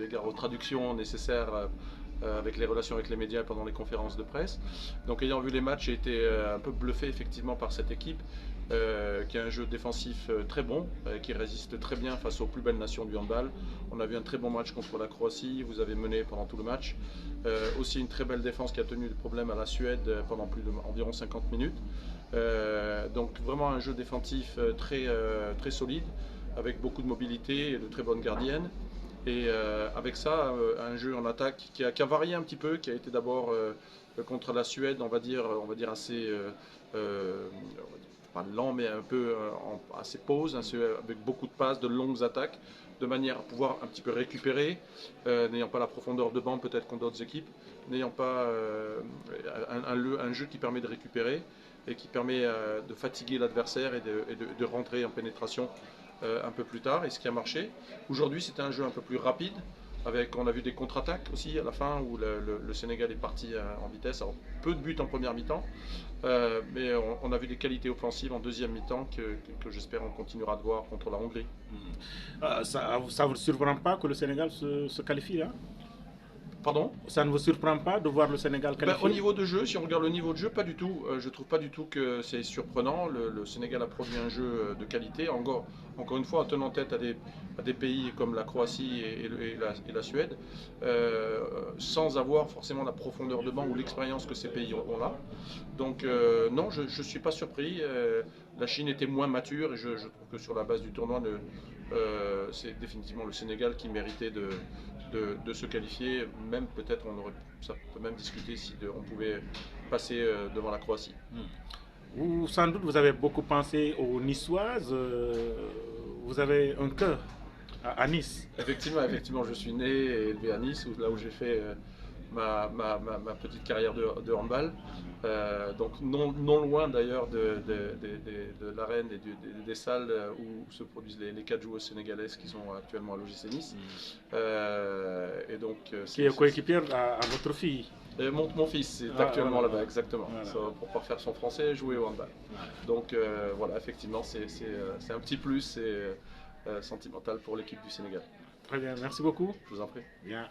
égard aux traductions nécessaires avec les relations avec les médias pendant les conférences de presse. Donc ayant vu les matchs, j'ai été un peu bluffé effectivement par cette équipe qui a un jeu défensif très bon, qui résiste très bien face aux plus belles nations du handball. On a vu un très bon match contre la Croatie, vous avez mené pendant tout le match. Aussi une très belle défense qui a tenu le problème à la Suède pendant environ 50 minutes. Donc vraiment un jeu défensif très solide, avec beaucoup de mobilité et de très bonnes gardiennes. Et avec ça, un jeu en attaque qui a varié un petit peu, qui a été d'abord contre la Suède, on va dire assez, pas lent, mais un peu assez pause, avec beaucoup de passes, de longues attaques, de manière à pouvoir un petit peu récupérer, n'ayant pas la profondeur de banc peut-être contre d'autres équipes, n'ayant pas un jeu qui permet de récupérer et qui permet de fatiguer l'adversaire et de rentrer en pénétration un peu plus tard, et ce qui a marché. Aujourd'hui, c'était un jeu un peu plus rapide, on a vu des contre-attaques aussi à la fin où le Sénégal est parti en vitesse. Alors, peu de buts en première mi-temps, mais on a vu des qualités offensives en deuxième mi-temps que j'espère on continuera de voir contre la Hongrie. Ça ne vous surprend pas que le Sénégal se qualifie là? Pardon? Ça ne vous surprend pas de voir le Sénégal Au qualifié? niveau de jeu, si on regarde le niveau de jeu, pas du tout. Je trouve pas du tout que c'est surprenant. Le Sénégal a produit un jeu de qualité. Encore une fois, en tenant tête à des pays comme la Croatie et la Suède, sans avoir forcément la profondeur de banc ou l'expérience que ces pays ont là. Donc non, je ne suis pas surpris. La Chine était moins mature et je trouve que sur la base du tournoi, c'est définitivement le Sénégal qui méritait de se qualifier. Même peut-être ça peut même discuter si on pouvait passer devant la Croatie. Sans doute vous avez beaucoup pensé aux Niçoises. Vous avez un cœur à Nice. Effectivement, je suis né et élevé à Nice, là où j'ai fait ma petite carrière de handball. Donc non loin d'ailleurs de l'arène et des salles où se produisent les 4 joueuses sénégalaises qui sont actuellement à l'OGC Nice. Et donc, Qui est coéquipière à votre fille. Mon fils est actuellement voilà, là-bas, exactement, voilà. pour pouvoir faire son français et jouer au handball. Donc voilà, effectivement, c'est un petit plus sentimental pour l'équipe du Sénégal. Très bien, merci beaucoup. Je vous en prie. Bien.